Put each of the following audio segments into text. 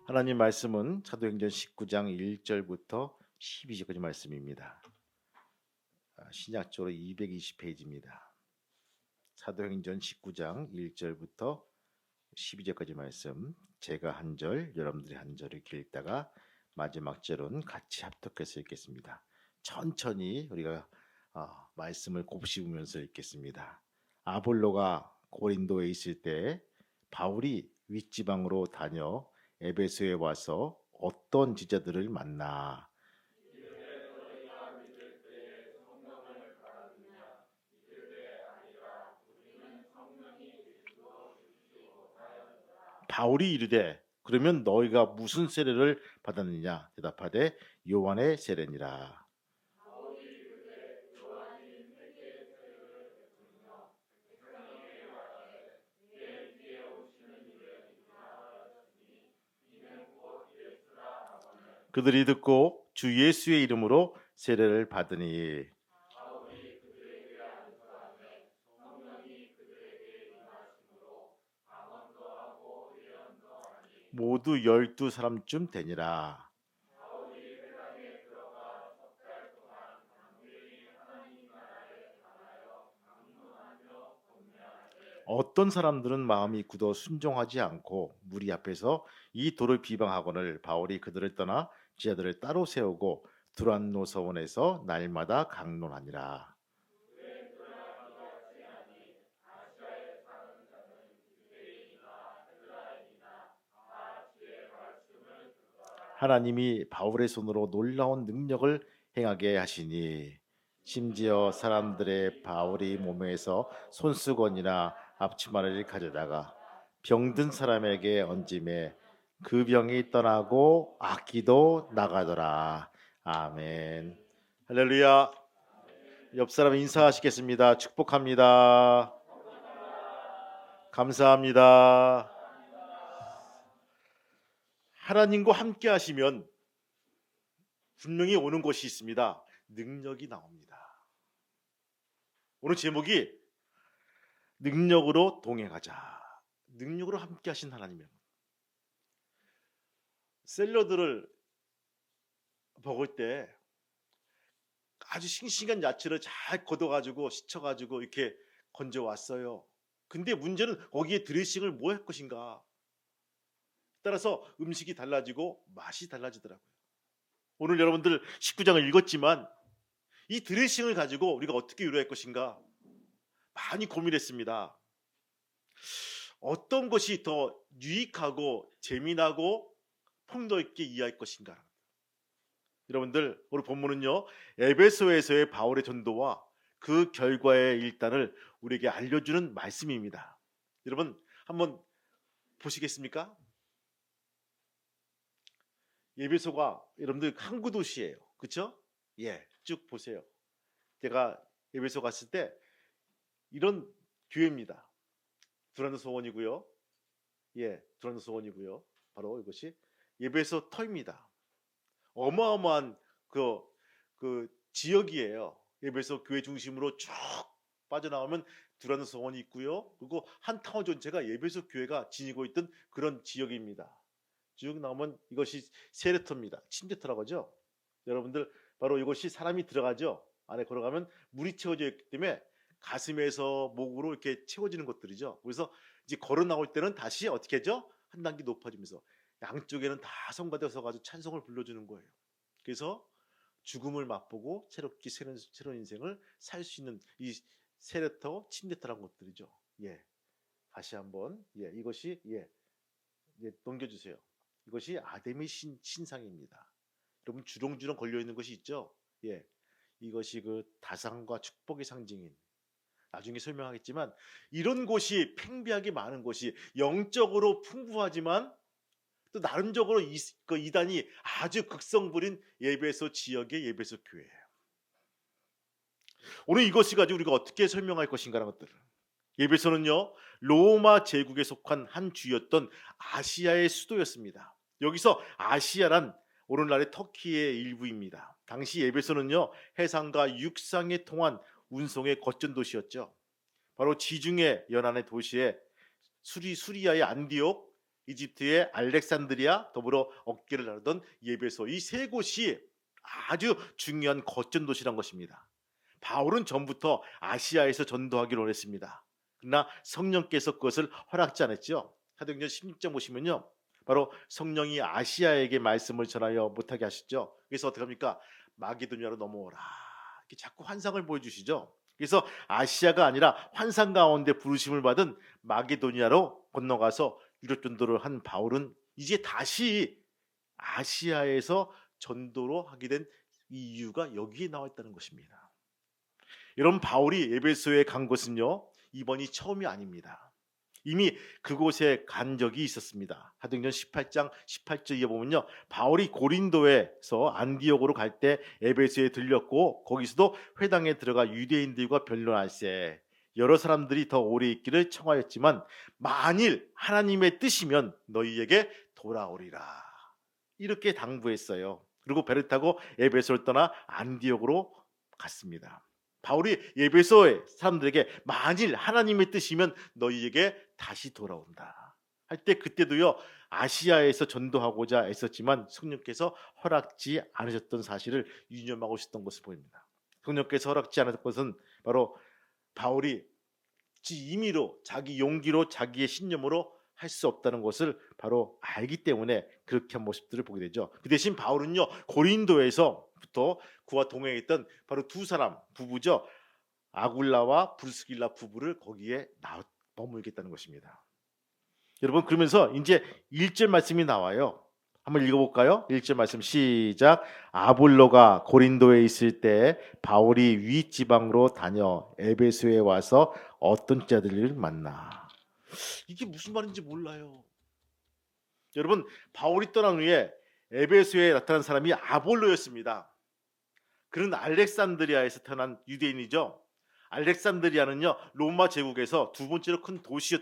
하나님 말씀은 사도행전 19장 1절부터 12절까지 말씀입니다. 신약적으로 220페이지입니다. 사도행전 19장 1절부터 12절까지 말씀, 제가 한 절, 여러분들이 한 절을 읽다가 마지막 절은 같이 합독해서 읽겠습니다. 천천히 우리가 말씀을 곱씹으면서 읽겠습니다. 아볼로가 고린도에 있을 때 바울이 윗지방으로 다녀 에베소에 와서 어떤 지자들을 만나. 바울이 이르되 그러면 너희가 무슨 세례를 받았느냐? 대답하되 요한의 세례니라. 그들이 듣고 주 예수의 이름으로 세례를 받으니 모두 12사람쯤 되니라. 어떤 사람들은 마음이 굳어 순종하지 않고 무리 앞에서 이 도를 비방하거늘 바울이 그들을 떠나 지하들을 따로 세우고 두란노 서원에서 날마다 강론하니라. 하나님이 바울의 손으로 놀라운 능력을 행하게 하시니 심지어 사람들의 바울이 몸에서 손수건이나 앞치마를 가져다가 병든 사람에게 얹음에 그 병이 떠나고 악기도 나가더라. 아멘. 할렐루야. 옆 사람 인사하시겠습니다. 축복합니다. 감사합니다. 하나님과 함께 하시면 분명히 오는 것이 있습니다. 능력이 나옵니다. 오늘 제목이 능력으로 동행하자. 능력으로 함께 하신 하나님이요. 샐러드를 먹을 때 아주 싱싱한 야채를 잘 걷어가지고 씻어가지고 이렇게 건져왔어요. 근데 문제는 거기에 드레싱을 뭐 할 것인가. 따라서 음식이 달라지고 맛이 달라지더라고요. 오늘 여러분들 19장을 읽었지만 이 드레싱을 가지고 우리가 어떻게 요리할 것인가 많이 고민했습니다. 어떤 것이 더 유익하고 재미나고 폭도 있게 이해할 것인가. 여러분들 오늘 본문은요 에베소에서의 바울의 전도와 그 결과의 일단을 우리에게 알려주는 말씀입니다. 여러분 한번 보시겠습니까? 에베소가 여러분들 항구 도시예요. 그렇죠? 예, 쭉 보세요. 제가 에베소 갔을 때 이런 교회입니다. 두란노 소원이고요. 예, 두란노 소원이고요. 바로 이것이 에베소 터입니다. 어마어마한 그 지역이에요. 에베소 교회 중심으로 쭉 빠져나가면 두란노 소원이 있고요. 그리고 한 타운 전체가 에베소 교회가 지니고 있던 그런 지역입니다. 쭉 나오면 이것이 세례터입니다. 침대터라고 하죠. 여러분들 바로 이것이 사람이 들어가죠. 안에 걸어가면 물이 채워져 있기 때문에 가슴에서 목으로 이렇게 채워지는 것들이죠. 그래서 이제 걸어 나올 때는 다시 어떻게 하죠? 한 단계 높아지면서 양쪽에는 다 성가대 서가지고 찬송을 불러주는 거예요. 그래서 죽음을 맛보고 새롭게 새로운 인생을 살 수 있는 이 세례터, 침대터라는 것들이죠. 예, 다시 한번 이것이 넘겨주세요. 이것이 아담의 신상입니다. 여러분 주렁주렁 걸려 있는 것이 있죠. 예, 이것이 그 다상과 축복의 상징인. 나중에 설명하겠지만 이런 곳이 팽배하게 많은 곳이 영적으로 풍부하지만 또 나름적으로 이단이 아주 극성부린 에베소 지역의 에베소 교회예요. 오늘 이것을 가지고 우리가 어떻게 설명할 것인가라는 것들을. 에베소는요 로마 제국에 속한 한 주였던 아시아의 수도였습니다. 여기서 아시아란 오늘날의 터키의 일부입니다. 당시 에베소는요 해상과 육상에 통한 운송의 거점 도시였죠. 바로 지중해 연안의 도시에 수리아의 안디옥, 이집트의 알렉산드리아, 더불어 어깨를 나르던 예배소, 이 세 곳이 아주 중요한 거점 도시란 것입니다. 바울은 전부터 아시아에서 전도하기로 원했습니다. 그러나 성령께서 그것을 허락지 않았죠. 사도행전 16장 보시면요, 바로 성령이 아시아에게 말씀을 전하여 못하게 하시죠. 그래서 어떻게 합니까? 마게도냐로 넘어오라, 이렇게 자꾸 환상을 보여주시죠. 그래서 아시아가 아니라 환상 가운데 부르심을 받은 마게도니아로 건너가서 유럽 전도를 한 바울은 이제 다시 아시아에서 전도로 하게 된 이유가 여기에 나와 있다는 것입니다. 여러분, 바울이 에베소에 간 것은요, 이번이 처음이 아닙니다. 이미 그곳에 간 적이 있었습니다. 사도행전 18장 18절 이에 보면요, 바울이 고린도에서 안디옥으로 갈 때 에베소에 들렸고 거기서도 회당에 들어가 유대인들과 변론할세 여러 사람들이 더 오래 있기를 청하였지만 만일 하나님의 뜻이면 너희에게 돌아오리라, 이렇게 당부했어요. 그리고 배를 타고 에베소를 떠나 안디옥으로 갔습니다. 바울이 에베소의 사람들에게 만일 하나님의 뜻이면 너희에게 다시 돌아온다 할 때, 그때도요 아시아에서 전도하고자 애썼지만 성령께서 허락지 않으셨던 사실을 유념하고 있었던 것을 보입니다. 성령께서 허락지 않았던 것은 바로 바울이 임의로, 자기 용기로, 자기의 신념으로 할 수 없다는 것을 바로 알기 때문에 그렇게 한 모습들을 보게 되죠. 그 대신 바울은요, 고린도에서부터 그와 동행했던 바로 두 사람 부부죠, 아굴라와 브리스길라 부부를 거기에 머물겠다는 것입니다. 여러분, 그러면서 이제 1절 말씀이 나와요. 한번 읽어볼까요? 1절 말씀 시작. 아볼로가 고린도에 있을 때 바울이 윗지방으로 다녀 에베소에 와서 어떤 자들을 만나. 이게 무슨 말인지 몰라요. 여러분, 바울이 떠난 후에 에베소에 나타난 사람이 아볼로였습니다. 그는 알렉산드리아에서 태어난 유대인이죠. 알렉산드리아는요, 로마 제국에서 두 번째로 큰 도시였,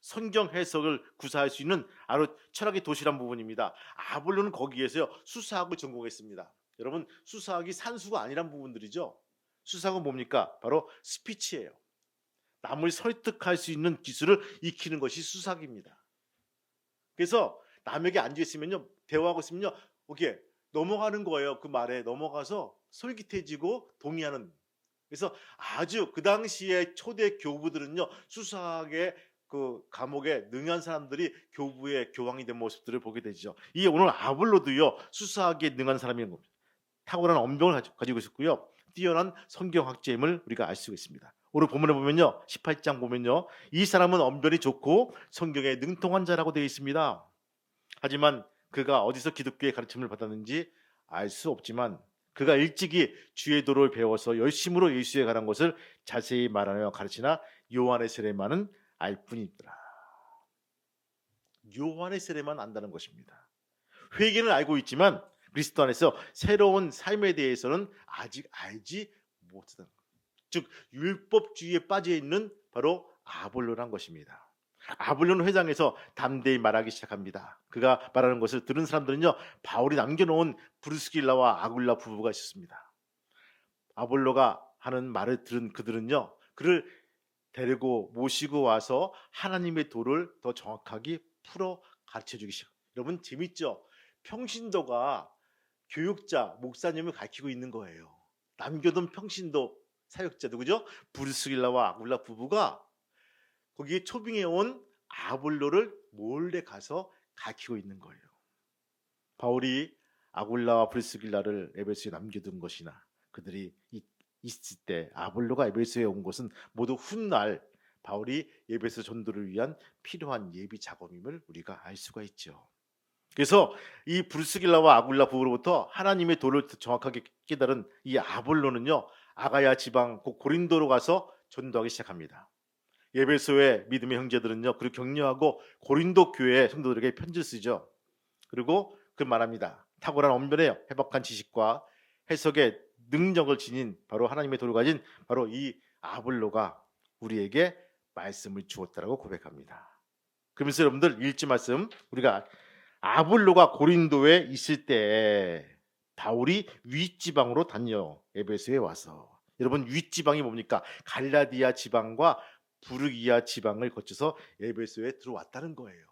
성경 해석을 구사할 수 있는 아주 철학의 도시란 부분입니다. 아볼로는 거기에서요 수사학을 전공했습니다. 여러분, 수사학이 산수가 아니란 부분들이죠. 수사학은 뭡니까? 바로 스피치예요. 남을 설득할 수 있는 기술을 익히는 것이 수사학입니다. 그래서 남에게 앉아 있으면요, 대화하고 있으면요, 오케이, 넘어가는 거예요. 그 말에 넘어가서 솔깃해지고 동의하는. 그래서 아주 그 당시에 초대 교부들은요, 수사학의 그 감옥에 능한 사람들이 교부의 교황이 된 모습들을 보게 되죠. 이 오늘 아볼로도요 수사학에 능한 사람인 겁니다. 탁월한 언변을 가지고 있었고요, 뛰어난 성경학자임을 우리가 알 수 있습니다. 오늘 본문에 보면요, 18장 보면요, 이 사람은 언변이 좋고 성경에 능통한 자라고 되어 있습니다. 하지만 그가 어디서 기독교의 가르침을 받았는지 알 수 없지만 그가 일찍이 주의 도를 배워서 열심으로 예수에 관한 것을 자세히 말하며 가르치나 요한의 세례만은 알 뿐이더라. 요한의 세례만 안다는 것입니다. 회개는 알고 있지만 그리스도 안에서 새로운 삶에 대해서는 아직 알지 못하다. 즉 율법주의에 빠져 있는 바로 아볼로란 것입니다. 아볼로는 회당에서 담대히 말하기 시작합니다. 그가 말하는 것을 들은 사람들은요, 바울이 남겨놓은 브리스길라와 아굴라 부부가 있었습니다. 아볼로가 하는 말을 들은 그들은요, 그를 데리고 모시고 와서 하나님의 도를 더 정확하게 풀어 가르쳐주기 시작. 여러분, 재밌죠? 평신도가 교육자, 목사님을 가르치고 있는 거예요. 남겨둔 평신도 사역자 누구죠? 브리스길라와 아굴라 부부가 거기에 초빙해 온 아볼로를 몰래 가서 가르치고 있는 거예요. 바울이 아굴라와 브리스길라를 에베소에 남겨둔 것이나 그들이 있을 때 아볼로가 에베소에 온 것은 모두 훗날 바울이 에베소 전도를 위한 필요한 예비 작업임을 우리가 알 수가 있죠. 그래서 이 브리스길라와 아굴라 부부로부터 하나님의 도를 정확하게 깨달은 이 아볼로는요, 아가야 지방 곧 고린도로 가서 전도하기 시작합니다. 에베소의 믿음의 형제들은요, 그를 격려하고 고린도 교회 성도들에게 편지를 쓰죠. 그리고 그 말합니다. 탁월한 언변에 해박한 지식과 해석의 능력을 지닌 바로 하나님의 도를 가진 바로 이 아볼로가 우리에게 말씀을 주었다라고 고백합니다. 그러면서 여러분들 1절 말씀, 우리가 아볼로가 고린도에 있을 때 바울이 윗지방으로 다녀 에베소에 와서, 여러분 윗지방이 뭡니까? 갈라디아 지방과 부르기아 지방을 거쳐서 에베소에 들어왔다는 거예요.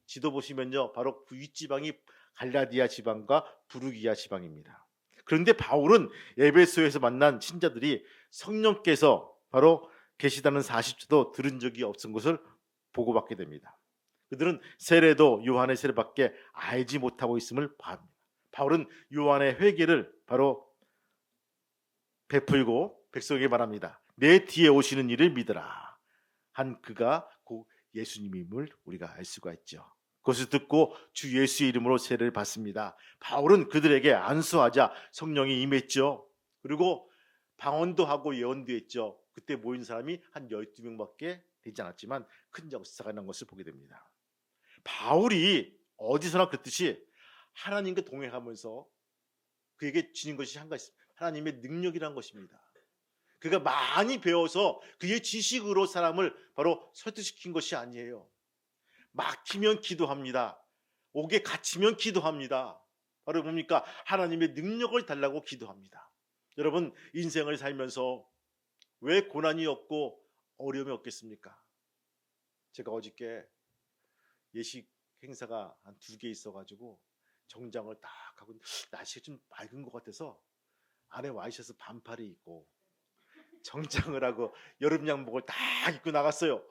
지도 보시면요, 바로 그 윗지방이 갈라디아 지방과 부르기아 지방입니다. 그런데 바울은 에베소에서 만난 신자들이 성령께서 바로 계시다는 사실도 들은 적이 없은 것을 보고받게 됩니다. 그들은 세례도 요한의 세례밖에 알지 못하고 있음을 봐합니다. 바울은 요한의 회개를 바로 베풀고 백성에게 말합니다. 내 뒤에 오시는 이를 믿으라 한 그가 곧 예수님임을 우리가 알 수가 있죠. 그것을 듣고 주 예수의 이름으로 세례를 받습니다. 바울은 그들에게 안수하자 성령이 임했죠. 그리고 방언도 하고 예언도 했죠. 그때 모인 사람이 한 12명밖에 되지 않았지만 큰 역사가 난 것을 보게 됩니다. 바울이 어디서나 그랬듯이 하나님과 동행하면서 그에게 주는 것이 한 가지 있습니다. 하나님의 능력이라는 것입니다. 그가 많이 배워서 그의 지식으로 사람을 바로 설득시킨 것이 아니에요. 막히면 기도합니다. 옥에 갇히면 기도합니다. 바로 뭡니까? 하나님의 능력을 달라고 기도합니다. 여러분, 인생을 살면서 왜 고난이 없고 어려움이 없겠습니까? 제가 어저께 예식 행사가 한 2개 있어가지고 정장을 딱 하고 날씨가 좀 맑은 것 같아서 안에 와이셔츠 반팔이 있고 정장을 하고 여름 양복을 딱 입고 나갔어요.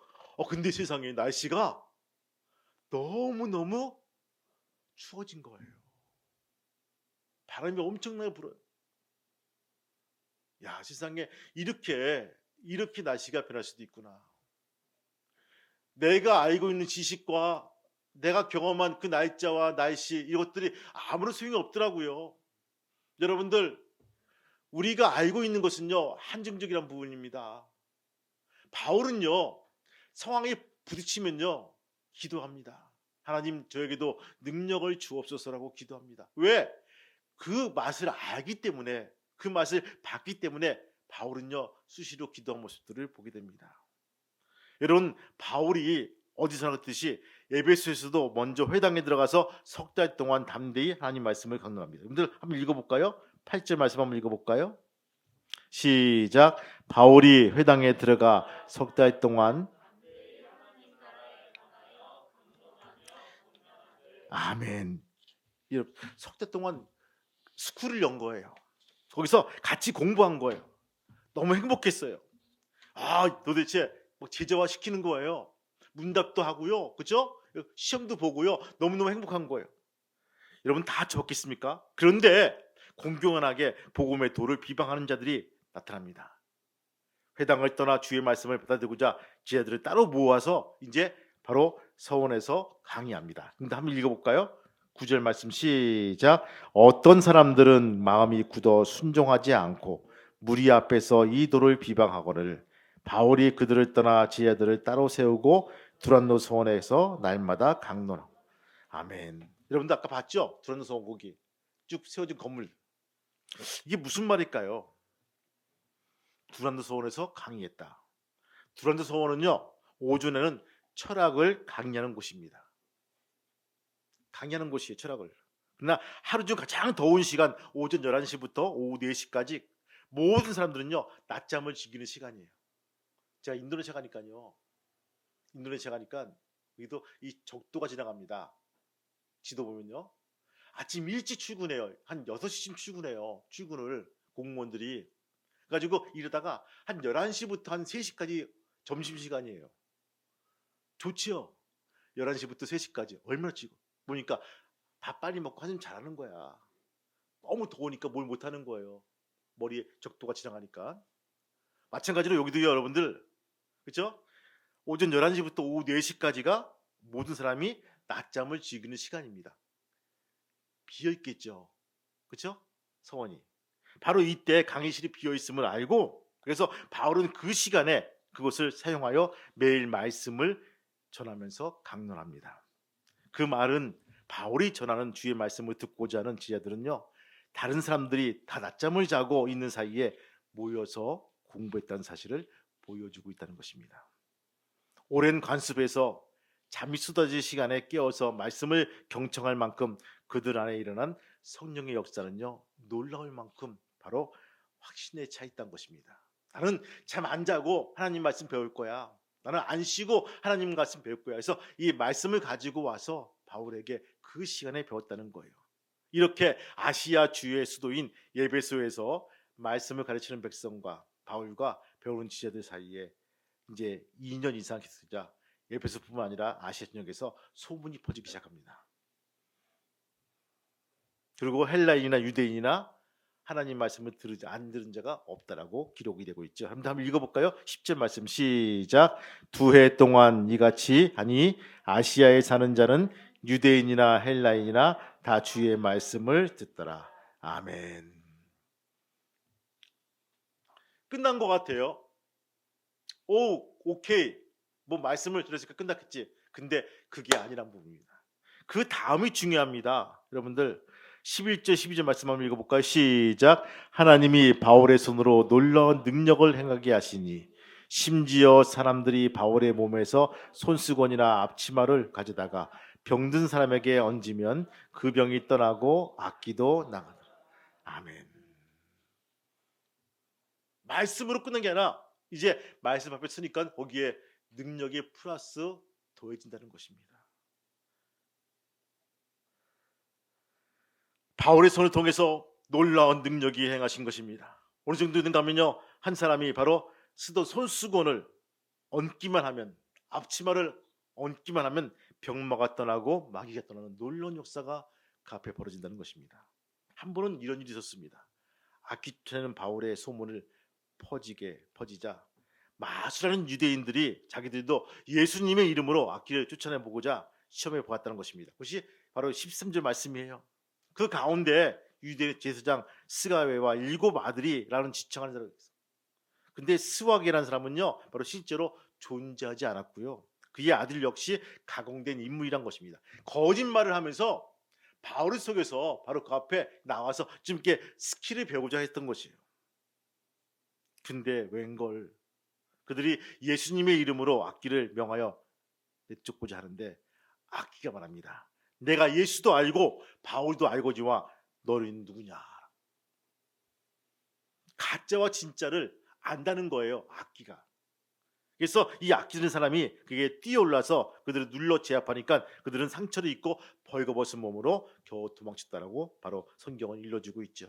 근데 세상에 날씨가 너무너무 추워진 거예요. 바람이 엄청나게 불어요. 야, 세상에 이렇게 날씨가 변할 수도 있구나. 내가 알고 있는 지식과 내가 경험한 그 날짜와 날씨, 이것들이 아무런 소용이 없더라고요. 여러분들, 우리가 알고 있는 것은요, 한정적이란 부분입니다. 바울은요, 상황에 부딪히면요, 기도합니다. 하나님, 저에게도 능력을 주옵소서라고 기도합니다. 왜? 그 맛을 알기 때문에, 그 맛을 봤기 때문에 바울은요, 수시로 기도한 모습들을 보게 됩니다. 여러분, 바울이 어디서나 그랬듯이 에베소에서도 먼저 회당에 들어가서 석 달 동안 담대히 하나님 말씀을 강론합니다. 여러분들 한번 읽어볼까요? 8절 말씀 한번 읽어볼까요? 시작. 바울이 회당에 들어가 석 달 동안 아멘. 석 달 동안 스쿨을 연 거예요. 거기서 같이 공부한 거예요. 너무 행복했어요. 도대체 제자화 시키는 거예요. 문답도 하고요, 그죠? 시험도 보고요. 너무너무 행복한 거예요. 여러분 다 적겠습니까? 그런데 공경하게 복음의 도를 비방하는 자들이 나타납니다. 회당을 떠나 주의 말씀을 받아들고자 제자들을 따로 모아서 이제 바로 서원에서 강의합니다. 근데 한번 읽어볼까요? 9절 말씀 시작. 어떤 사람들은 마음이 굳어 순종하지 않고 무리 앞에서 이 도를 비방하거늘 바울이 그들을 떠나 제자들을 따로 세우고 두란노 서원에서 날마다 강론하고. 아멘. 여러분들 아까 봤죠? 두란노 서원 거기 쭉 세워진 건물. 이게 무슨 말일까요? 두란노 서원에서 강의했다. 두란노 서원은요, 오전에는 철학을 강의하는 곳입니다. 강의하는 곳이에요, 철학을. 그러나 하루 중 가장 더운 시간 오전 11시부터 오후 4시까지 모든 사람들은요, 낮잠을 즐기는 시간이에요. 제가 인도네시아 가니까요. 인도네시아 가니까 여기도 이 적도가 지나갑니다. 지도 보면요. 아침 일찍 출근해요. 한 6시쯤 출근해요. 출근을 공무원들이. 그래가지고 이러다가 한 11시부터 한 3시까지 점심시간이에요. 좋지요. 11시부터 3시까지. 얼마나 지금. 보니까 밥 빨리 먹고 한숨 잘하는 거야. 너무 더우니까 뭘 못하는 거예요. 머리에 적도가 지나가니까. 마찬가지로 여기도 여러분들, 그렇죠? 오전 11시부터 오후 4시까지가 모든 사람이 낮잠을 즐기는 시간입니다. 비어있겠죠. 그렇죠? 서원이. 바로 이때 강의실이 비어있음을 알고, 그래서 바울은 그 시간에 그것을 사용하여 매일 말씀을 전하면서 강론합니다. 그 말은 바울이 전하는 주의 말씀을 듣고자 하는 지자들은요, 다른 사람들이 다 낮잠을 자고 있는 사이에 모여서 공부했다는 사실을 보여주고 있다는 것입니다. 오랜 관습에서 잠이 쏟아질 시간에 깨어서 말씀을 경청할 만큼 그들 안에 일어난 성령의 역사는요, 놀라울 만큼 바로 확신에 차 있다는 것입니다. 나는 잠 안 자고 하나님 말씀 배울 거야. 나는 안 쉬고 하나님 말씀 배울 거야. 그래서 이 말씀을 가지고 와서 바울에게 그 시간에 배웠다는 거예요. 이렇게 아시아 주의 수도인 예배소에서 말씀을 가르치는 백성과 바울과 배우는 지자들 사이에 이제 2년 이상 있으자 에베소뿐만 아니라 아시아 전역에서 소문이 퍼지기 시작합니다. 그리고 헬라인이나 유대인이나 하나님 말씀을 안 들은 자가 없다라고 기록이 되고 있죠. 한번 읽어볼까요? 10절 말씀 시작. 2해 동안 이같이 하니 아시아에 사는 자는 유대인이나 헬라인이나 다 주의 말씀을 듣더라. 아멘. 끝난 것 같아요. 오케이. 뭐 말씀을 들었으니까 끝났겠지. 근데 그게 아니란 부분입니다. 그 다음이 중요합니다. 여러분들 11절 12절 말씀 한번 읽어볼까요? 시작. 하나님이 바울의 손으로 놀라운 능력을 행하게 하시니 심지어 사람들이 바울의 몸에서 손수건이나 앞치마를 가져다가 병든 사람에게 얹으면 그 병이 떠나고 악기도 나가더라. 아멘. 말씀으로 끝난 게 아니라 이제 말씀 앞에 서니까 거기에 능력이 플러스 더해진다는 것입니다. 바울의 손을 통해서 놀라운 능력이 행하신 것입니다. 어느 정도 되는가 하면요, 한 사람이 바로 쓰던 손수건을 얹기만 하면, 앞치마를 얹기만 하면 병마가 떠나고 마귀가 떠나는 놀라운 역사가 그 앞에 벌어진다는 것입니다. 한 번은 이런 일이 있었습니다. 악기 쫓아내는 바울의 소문을 퍼지자 마술하는 유대인들이 자기들도 예수님의 이름으로 악기를 쫓아내 보고자 시험해 보았다는 것입니다. 그것이 바로 13절 말씀이에요. 그 가운데 유대 제사장 스가웨와 7 아들이라는 지칭하는 사람이 있어요. 근데 스와게라는 사람은요, 바로 실제로 존재하지 않았고요. 그의 아들 역시 가공된 인물이란 것입니다. 거짓말을 하면서 바울을 속여서 바로 그 앞에 나와서 좀 이렇게 스킬을 배우고자 했던 것이에요. 근데 웬걸 그들이 예수님의 이름으로 악기를 명하여 내쫓고자 하는데 악기가 말합니다. 내가 예수도 알고 바울도 알고지와 너는 누구냐. 가짜와 진짜를 안다는 거예요. 악기가. 그래서 이 악기는 사람이 그게 뛰어올라서 그들을 눌러 제압하니까 그들은 상처를 입고 벌거벗은 몸으로 겨우 도망쳤다라고 바로 성경은 일러주고 있죠.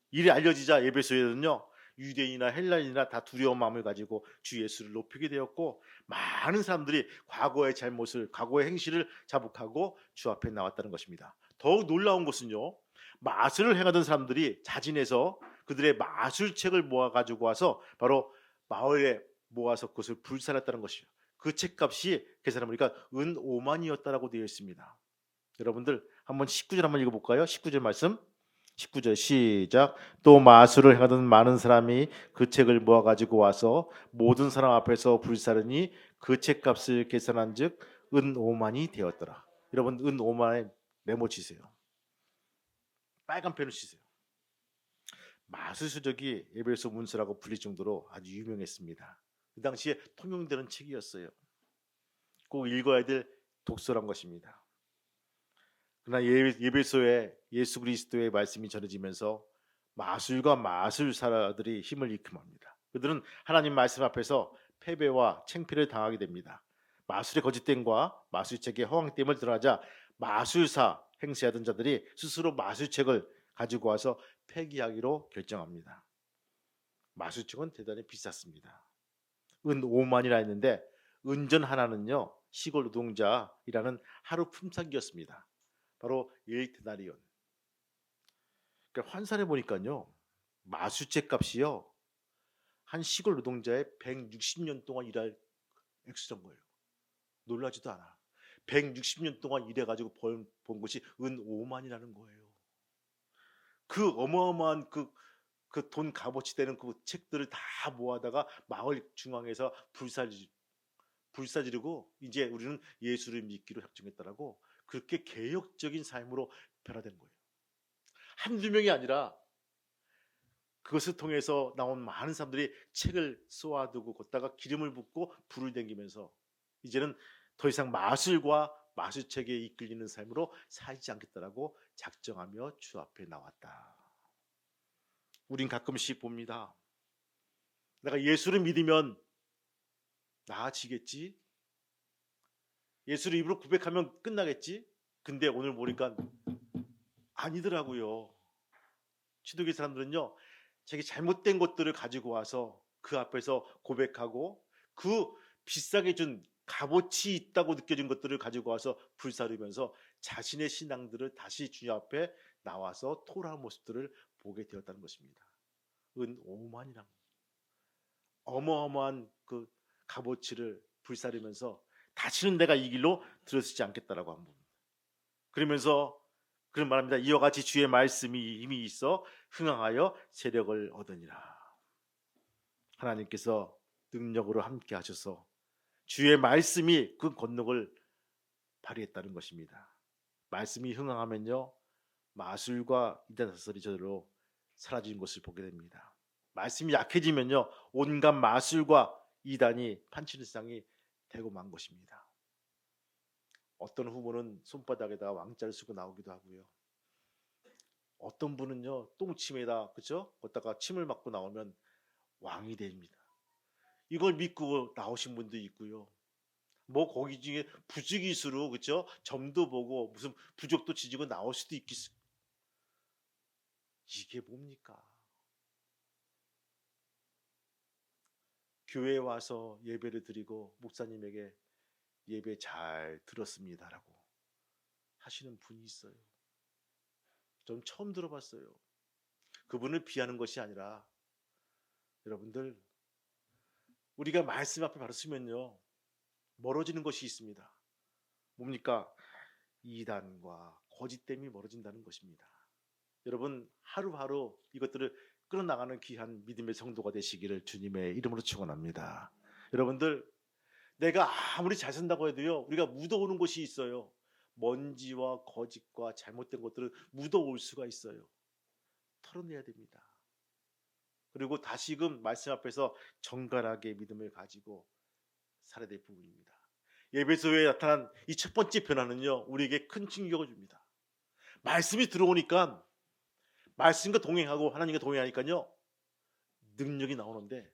일이 알려지자 에베소에는요, 유대인이나 헬라인이나 다 두려운 마음을 가지고 주 예수를 높이게 되었고 많은 사람들이 과거의 잘못을, 과거의 행실을 자복하고 주 앞에 나왔다는 것입니다. 더욱 놀라운 것은요, 마술을 행하던 사람들이 자진해서 그들의 마술책을 모아 가지고 와서 바로 마을에 모아서 그것을 불살랐다는 것이죠. 그 책값이 계산해 보니까 은 5만이었다라고 되어 있습니다. 여러분들 한번 19절 한번 읽어볼까요? 19절 말씀. 19절 시작. 또 마술을 행하던 많은 사람이 그 책을 모아 가지고 와서 모든 사람 앞에서 불사르니 그 책값을 계산한즉 은 5만이 되었더라. 여러분 은 5만에 메모 치세요. 빨간 펜을 치세요. 마술수적이 에베소 문서라고 불릴 정도로 아주 유명했습니다. 그 당시에 통용되는 책이었어요. 꼭 읽어야 될 독서란 것입니다. 그러나 예배소에 예수 그리스도의 말씀이 전해지면서 마술과 마술사들이 힘을 일으킵니다. 그들은 하나님 말씀 앞에서 패배와 창피를 당하게 됩니다. 마술의 거짓됨과 마술책의 허황됨을 드러나자 마술사 행세하던 자들이 스스로 마술책을 가지고 와서 폐기하기로 결정합니다. 마술책은 대단히 비쌌습니다. 은 5만이라 했는데 은전 하나는요, 시골 노동자이라는 하루 품삯이었습니다. 바로 1데나리온. 그러니까 환산해 보니까요, 마술책 값이요, 한 시골 노동자의 160년 동안 일할 액수란 거예요. 놀라지도 않아. 160년 동안 일해가지고 본 것이 은 5만이라는 거예요. 그 어마어마한 그 돈 값어치 되는 그 책들을 다 모아다가 마을 중앙에서 불사지르고 이제 우리는 예수를 믿기로 작정했다라고 그렇게 개혁적인 삶으로 변화된 거예요. 한두 명이 아니라 그것을 통해서 나온 많은 사람들이 책을 쏘아두고 걷다가 기름을 붓고 불을 댕기면서 이제는 더 이상 마술과 마술책에 이끌리는 삶으로 살지 않겠다라고 작정하며 주 앞에 나왔다. 우린 가끔씩 봅니다. 내가 예수를 믿으면 나아지겠지? 예수를 입으로 고백하면 끝나겠지? 근데 오늘 보니까 아니더라고요. 시독의 사람들은요, 자기 잘못된 것들을 가지고 와서 그 앞에서 고백하고 그 비싸게 준 값어치 있다고 느껴진 것들을 가지고 와서 불사르면서 자신의 신앙들을 다시 주님 앞에 나와서 토로하는 모습들을 보게 되었다는 것입니다. 은 오만이란 어마어마한 그 값어치를 불사르면서 다시는 내가 이 길로 들어서지 않겠다라고 한 분. 그러면서 그런 말합니다. 이와 같이 주의 말씀이 힘이 있어 흥황하여 세력을 얻으니라. 하나님께서 능력으로 함께 하셔서 주의 말씀이 그 권능을 발휘했다는 것입니다. 말씀이 흥황하면요, 마술과 이단사설이 저절로 사라진 것을 보게 됩니다. 말씀이 약해지면요, 온갖 마술과 이단이 판치는 세상이 되고 만 것입니다. 어떤 후보는 손바닥에다가 왕자를 쓰고 나오기도 하고요. 어떤 분은요, 똥침에다, 그죠? 거기다가 침을 맞고 나오면 왕이 됩니다. 이걸 믿고 나오신 분도 있고요. 뭐 거기 중에 부직이수로, 그죠? 점도 보고 무슨 부적도 지지고 나올 수도 있겠어요. 이게 뭡니까? 교회에 와서 예배를 드리고 목사님에게 예배 잘 들었습니다라고 하시는 분이 있어요. 전 처음 들어봤어요. 그분을 비하는 것이 아니라 여러분들, 우리가 말씀 앞에 바로 서면요, 멀어지는 것이 있습니다. 뭡니까? 이단과 거짓됨이 멀어진다는 것입니다. 여러분, 하루하루 이것들을 끌어나가는 귀한 믿음의 성도가 되시기를 주님의 이름으로 축원합니다. 여러분들, 내가 아무리 잘 산다고 해도요, 우리가 묻어오는 것이 있어요. 먼지와 거짓과 잘못된 것들은 묻어올 수가 있어요. 털어내야 됩니다. 그리고 다시금 말씀 앞에서 정갈하게 믿음을 가지고 살아야 될 부분입니다. 예배소에 나타난 이 첫 번째 변화는요, 우리에게 큰 충격을 줍니다. 말씀이 들어오니까, 말씀과 동행하고 하나님과 동행하니까요, 능력이 나오는데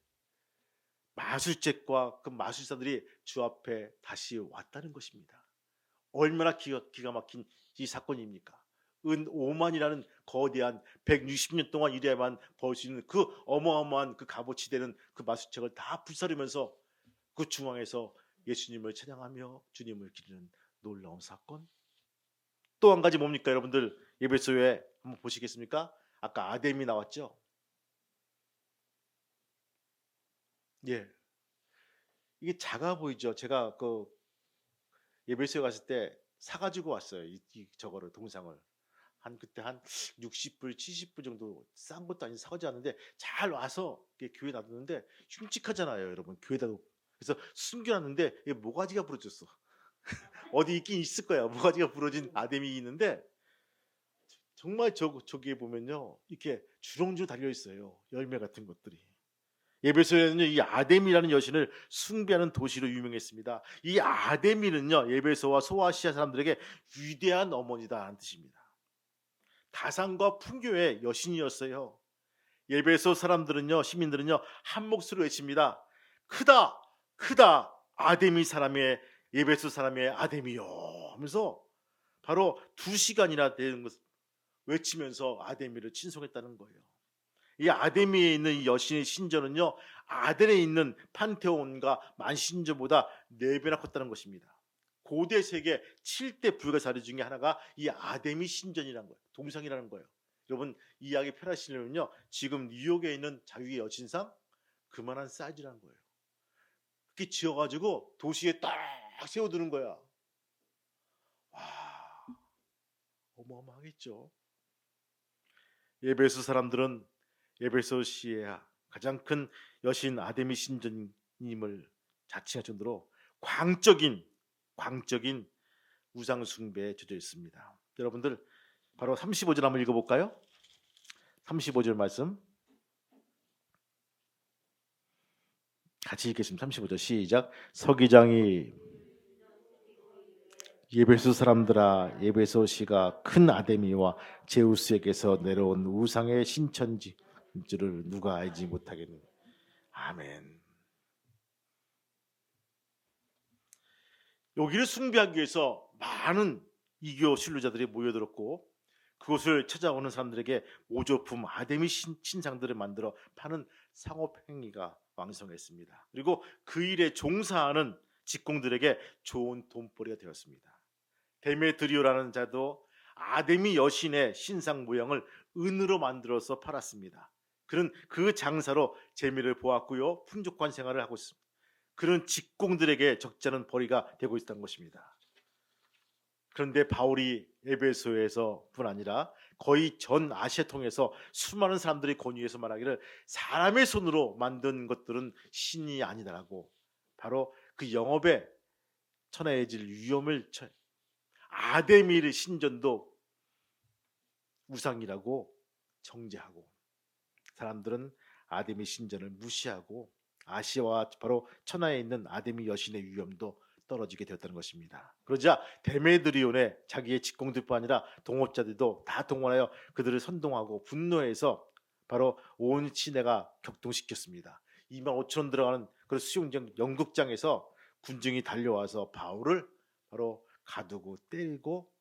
마술책과 그 마술사들이 주 앞에 다시 왔다는 것입니다. 얼마나 기가 막힌 이 사건입니까? 은 5만이라는 거대한 160년 동안 일해야만 벌 수 있는 그 어마어마한 그 값어치 되는 그 마술책을 다 불사르면서 그 중앙에서 예수님을 찬양하며 주님을 기리는 놀라운 사건. 또 한 가지 뭡니까? 여러분들, 예배소에 한번 보시겠습니까? 아까 아뎀이 나왔죠? 예, 이게 작아 보이죠? 제가 그 예배소에 갔을 때 사가지고 왔어요. 저거를, 동상을. 그때 한 60불, 70불 정도, 싼 것도 아닌 사가지 않는데 잘 와서 교회에 놔뒀는데 흉측하잖아요, 여러분. 교회에다 놓고. 그래서 숨겨놨는데 모가지가 부러졌어. 어디 있긴 있을 거야. 모가지가 부러진 아뎀이 있는데 정말 저기에 보면요, 이렇게 주렁주렁 달려 있어요. 열매 같은 것들이. 예배소에는요, 이 아데미라는 여신을 숭배하는 도시로 유명했습니다. 이 아데미는요, 예배소와 소아시아 사람들에게 위대한 어머니다라는 뜻입니다. 다산과 풍요의 여신이었어요. 예배소 사람들은요, 시민들은요, 한 목소리로 외칩니다. 크다, 크다, 아데미 사람의, 예배소 사람의 아데미요 하면서 바로 2시간이나 되는 것을 외치면서 아데미를 친송했다는 거예요. 이 아데미에 있는 이 여신의 신전은요, 아덴에 있는 판테온과 만신전보다 4배나 컸다는 것입니다. 고대 세계 7대 불가사리 중에 하나가 이 아데미 신전이라는 거예요. 동상이라는 거예요. 여러분, 이야기 편하시려면요, 지금 뉴욕에 있는 자유의 여신상 그만한 사이즈라는 거예요. 그렇게 지어가지고 도시에 딱 세워두는 거야. 와, 어마어마하겠죠. 예배소 사람들은 예배소시의 가장 큰 여신 아데미 신전임을 자칭할 정도로 광적인 우상 숭배에 젖어 있습니다. 여러분들, 바로 35절 한번 읽어볼까요? 35절 말씀 같이 읽겠습니다. 35절 시작. 서기장이 예배소 사람들아, 예배소시가 큰 아데미와 제우스에게서 내려온 우상의 신천지를 누가 알지 못하겠느냐. 아멘. 여기를 숭배하기 위해서 많은 이교 신료자들이 모여들었고 그곳을 찾아오는 사람들에게 모조품 아데미 신상들을 만들어 파는 상업 행위가 왕성했습니다. 그리고 그 일에 종사하는 직공들에게 좋은 돈벌이가 되었습니다. 데메드리오라는 자도 아데미 여신의 신상 모양을 은으로 만들어서 팔았습니다. 그는 그 장사로 재미를 보았고요, 풍족한 생활을 하고 있습니다. 그런 직공들에게 적지 않은 벌이가 되고 있다는 것입니다. 그런데 바울이 에베소에서뿐 아니라 거의 전 아시아 통해서 수많은 사람들이 권유해서 말하기를 사람의 손으로 만든 것들은 신이 아니다라고, 바로 그 영업에 천하해질 위험을 아데미르 신전도 우상이라고 정죄하고, 사람들은 아데미 신전을 무시하고 아시아와 바로 천하에 있는 아데미 여신의 위엄도 떨어지게 되었다는 것입니다. 그러자 데메드리온의 자기의 직공들뿐 아니라 동업자들도 다 동원하여 그들을 선동하고 분노해서 바로 온 시내가 격동시켰습니다. 25,000원 들어가는 그런 수영장 연극장에서 군중이 달려와서 바울을 바로 가두고 때리고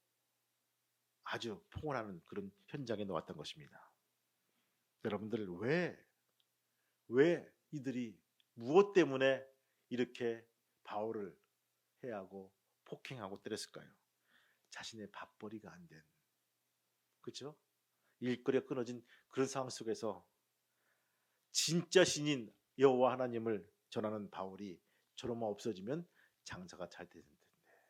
아주 폭언하는 그런 현장에 놓았던 것입니다. 여러분들, 왜 이들이 무엇 때문에 이렇게 바울을 해하고 폭행하고 때렸을까요? 자신의 밥벌이가 안 된, 그렇죠? 일거리가 끊어진 그런 상황 속에서 진짜 신인 여호와 하나님을 전하는 바울이 저놈만 없어지면 장사가 잘 되는 텐데,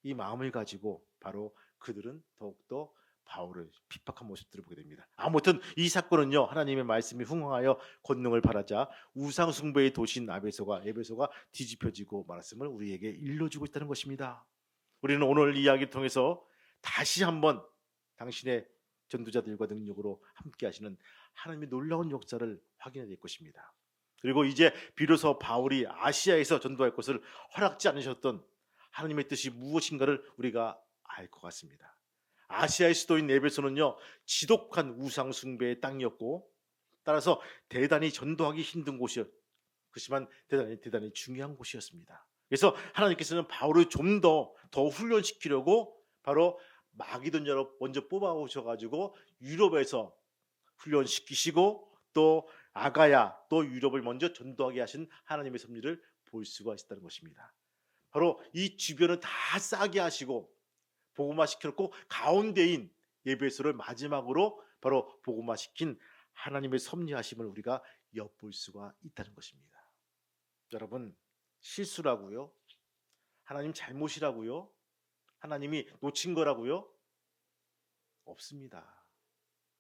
이 마음을 가지고 바로 그들은 더욱더 바울을 핍박한 모습들을 보게 됩니다. 아무튼 이 사건은요, 하나님의 말씀이 흥황하여 권능을 바라자 우상 숭배의 도시인 에베소가 뒤집혀지고 말씀을 우리에게 일러주고 있다는 것입니다. 우리는 오늘 이야기를 통해서 다시 한번 당신의 전도자들과 능력으로 함께 하시는 하나님의 놀라운 역사를 확인해야 될 것입니다. 그리고 이제 비로소 바울이 아시아에서 전도할 것을 허락지 않으셨던 하나님의 뜻이 무엇인가를 우리가 알 것 같습니다. 아시아의 수도인 에베소는요, 지독한 우상 숭배의 땅이었고, 따라서 대단히 전도하기 힘든 그렇지만 대단히 중요한 곳이었습니다. 그래서 하나님께서는 바울을 좀 더 훈련시키려고 바로 마기도냐로 먼저 뽑아오셔가지고 유럽에서 훈련시키시고 또 아가야 또 유럽을 먼저 전도하게 하신 하나님의 섭리를 볼 수가 있다는 것입니다. 바로 이 주변을 다 싸게 하시고 복음화 시켜놓고 가운데인 에베소를 마지막으로 바로 복음화 시킨 하나님의 섭리하심을 우리가 엿볼 수가 있다는 것입니다. 여러분, 실수라고요? 하나님 잘못이라고요? 하나님이 놓친 거라고요? 없습니다.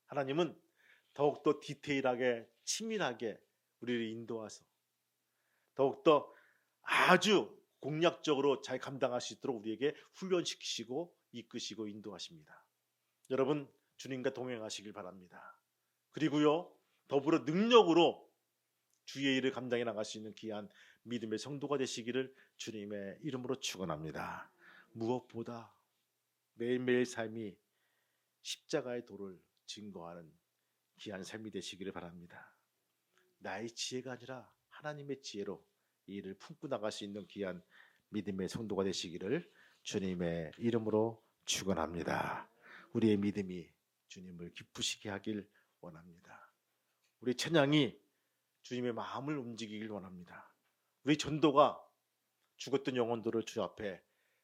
하나님은 더욱더 디테일하게 치밀하게 우리를 인도하서 더욱더 아주 공략적으로 잘 감당할 수 있도록 우리에게 훈련시키시고 이끄시고 인도하십니다. 여러분, 주님과 동행하시길 바랍니다. 그리고요, 더불어 능력으로 주의 일을 감당해 나갈 수 있는 귀한 믿음의 성도가 되시기를 주님의 이름으로 축원합니다. 무엇보다 매일매일 삶이 십자가의 도를 증거하는 귀한 삶이 되시기를 바랍니다. 나의 지혜가 아니라 하나님의 지혜로 이 일을 품고 나갈 수 있는 귀한 믿음의 성도가 되시기를 주님의 이름으로 축원합니다. 우리의 믿음이 주님을 기쁘시게 하길 원합니다. 우리 찬양이 주님의 마음을 움직이길 원합니다. 우리 전도가 죽었던 영혼들을 주 앞에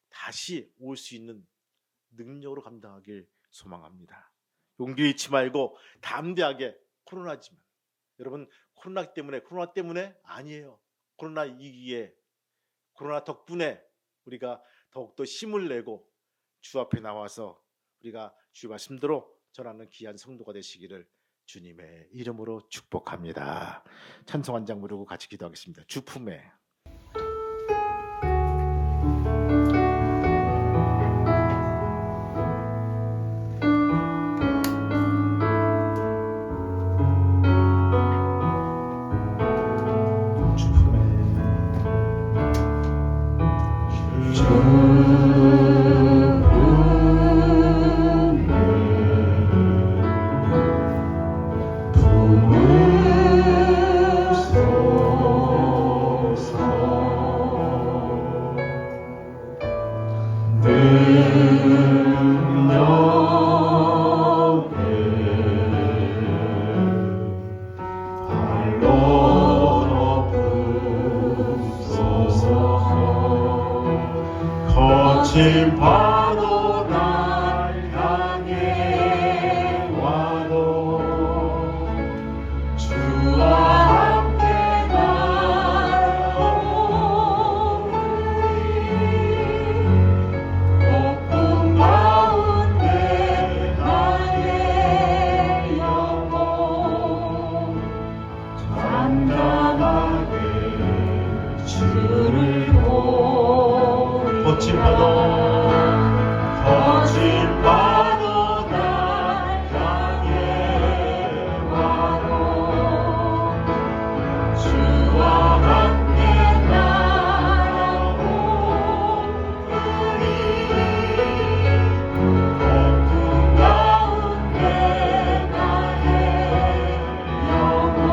다시 올 수 있는 능력으로 감당하길 소망합니다. 용기 잃지 말고 담대하게, 코로나지만 여러분, 코로나 때문에 아니에요. 코로나 이기에, 코로나 덕분에 우리가 더욱더 힘을 내고 주 앞에 나와서 우리가 주의 말씀대로 전하는 귀한 성도가 되시기를 주님의 이름으로 축복합니다. 찬송 한 장 부르고 같이 기도하겠습니다. 주 품에. 거친 파도 날 향해 와도 주와 함께 나오리 폭풍 가운데 나의 영혼 담담하게 주를 보리 거친 파도 날 향해 와도 주와 함께 나오리 폭풍 가운데 나의 영혼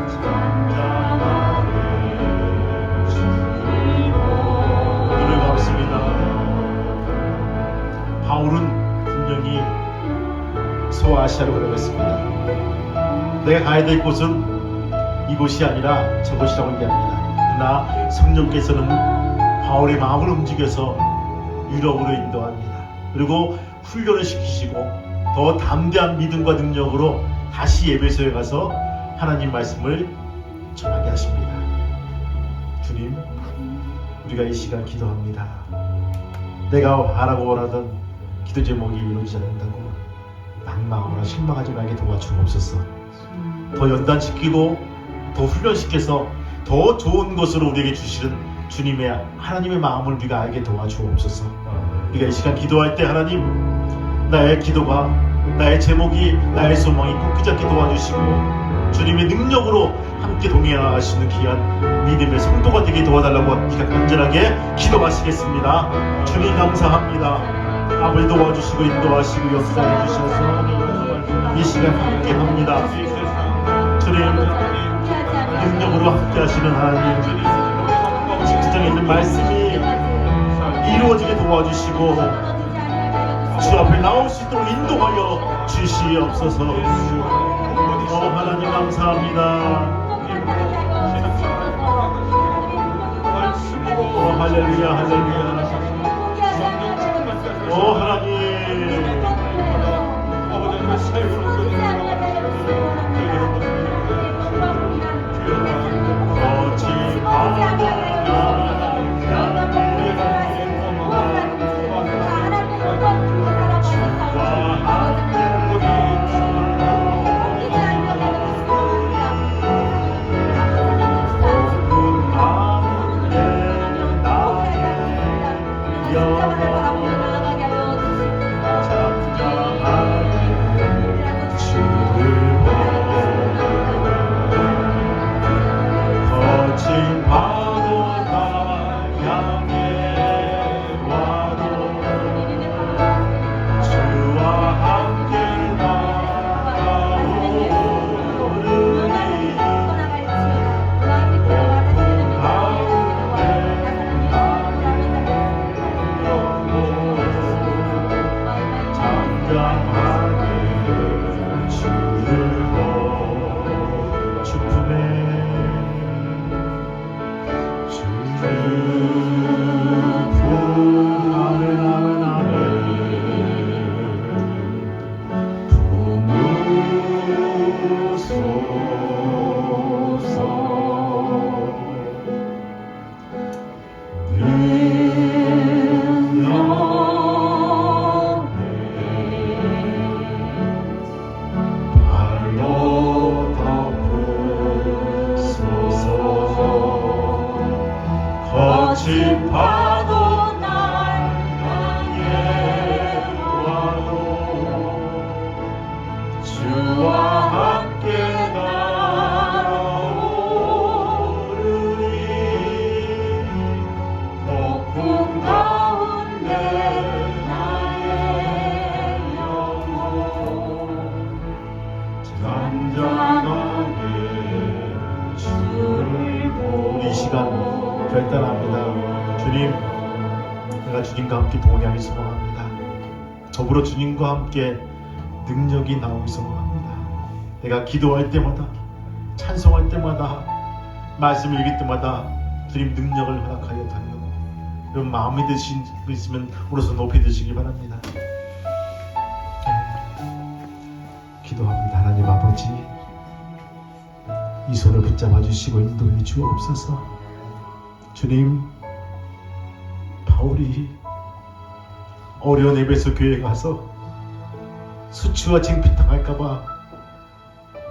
잠잠하게 주를 감습니다. 바울은 분명히 소아시아로 걸어갔습니다. 내가 가야 될 곳은 이곳이 아니라 저곳이라고 얘기합니다. 그러나 성령께서는 바울의 마음을 움직여서 유럽으로 인도합니다. 그리고 훈련을 시키시고 더 담대한 믿음과 능력으로 다시 에베소에 가서 하나님 말씀을 전하게 하십니다. 주님, 우리가 이 시간 기도합니다. 내가 바라고 원하던 기도 제목이 이루어지지 않는다고 낙망하거나 실망하지 말게 도와주옵소서. 더 연단시키고 더 훈련시켜서 더 좋은 것으로 우리에게 주시는 주님의 하나님의 마음을 우리가 알게 도와주옵소서. 우리가 이 시간 기도할 때 하나님, 나의 기도가, 나의 제목이, 나의 소망이 꺾이지 않게 도와주시고 주님의 능력으로 함께 동행하시는 귀한 믿음의 성도가 되게 도와달라고 기가 간절하게 기도하시겠습니다. 주님 감사합니다. 아버지 도와주시고 인도하시고 역사해 주셔서 이 시간 함께 합니다. 주님 능력으로 함께 하시는 하나님, 직장에 있는 말씀이 이루어지게 도와주시고 주 앞에 나올 수 있도록 인도하여 주시옵소서. 하나님 감사합니다. 할렐루야 할렐루야. 하나님 거친 파도 내가 주님과 함께 동행하기 소망합니다. 저보러 주님과 함께 능력이 나오기 소망합니다. 내가 기도할 때마다, 찬송할 때마다, 말씀을 읽을 때마다 주님 능력을 허락하여 달라고. 여러분 마음이 드신 분 있으면 오로서 높이 드시기 바랍니다. 기도합니다. 하나님 아버지, 이 손을 붙잡아 주시고 인도해 주옵소서. 주님, 바울이 어려운 에베소 교회에 가서 수치와 창피당할까봐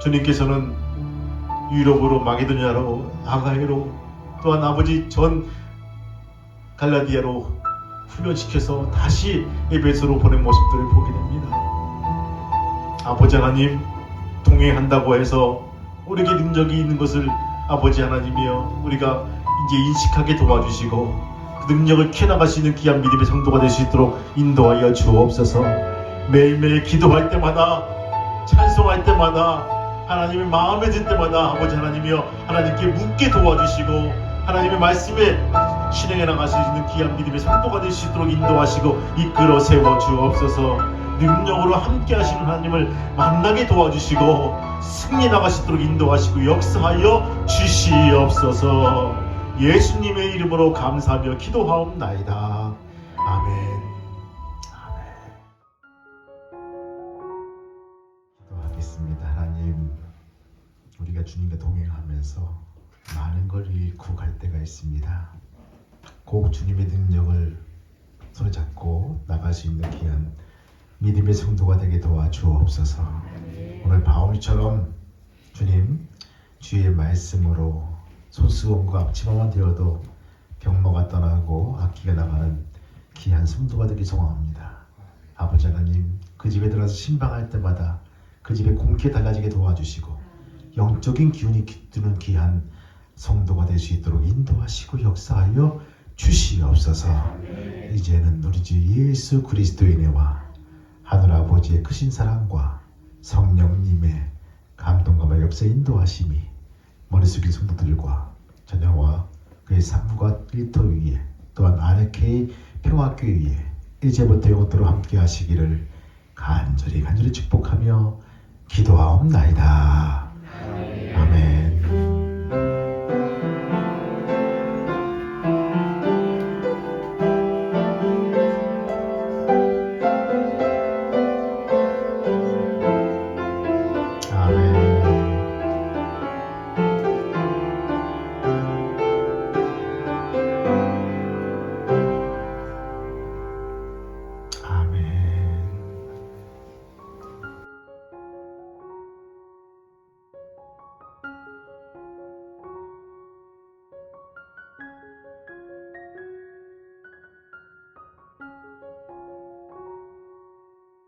주님께서는 유럽으로, 마게도냐로, 아가해로, 또한 아버지 전 갈라디아로 훈련시켜서 다시 에베소로 보낸 모습들을 보게 됩니다. 아버지 하나님, 동행한다고 해서 우리에게 능력이 있는 것을 아버지 하나님이여 우리가 이제 인식하게 도와주시고 그 능력을 키워나갈 수 있는 귀한 믿음의 성도가 될 수 있도록 인도하여 주옵소서. 매일매일 기도할 때마다, 찬송할 때마다, 하나님의 마음에 들 때마다 아버지 하나님이여 하나님께 묻게 도와주시고 하나님의 말씀에 실행해 나갈 수 있는 귀한 믿음의 성도가 될 수 있도록 인도하시고 이끌어 세워 주옵소서. 능력으로 함께 하시는 하나님을 만나게 도와주시고 승리 나갈 수 있도록 인도하시고 역사하여 주시옵소서. 예수님의 이름으로 감사하며 기도하옵나이다. 아멘. 기도하겠습니다. 하나님, 우리가 주님과 동행하면서 많은 걸 잃고 갈 때가 있습니다. 꼭 주님의 능력을 손에 잡고 나갈 수 있는 귀한 믿음의 성도가 되게 도와주옵소서. 오늘 바울처럼 주님, 주의 말씀으로 손수건과 앞치마만 되어도 병마가 떠나고 악기가 나가는 귀한 성도가 되기 소망합니다. 아버지 하나님, 그 집에 들어가서 신방할 때마다 그 집에 공기에 달라지게 도와주시고 영적인 기운이 깃드는 귀한 성도가 될 수 있도록 인도하시고 역사하여 주시옵소서. 이제는 우리 주 예수 그리스도의 은혜와 하늘 아버지의 크신 사랑과 성령님의 감동과 역사 인도하심이 머리 숙일 성도들과 자녀와 그의 삶과 일터 위에 또한 아르케이 평화교회 위에 이제부터 영원토록 함께 하시기를 간절히 축복하며 기도하옵나이다.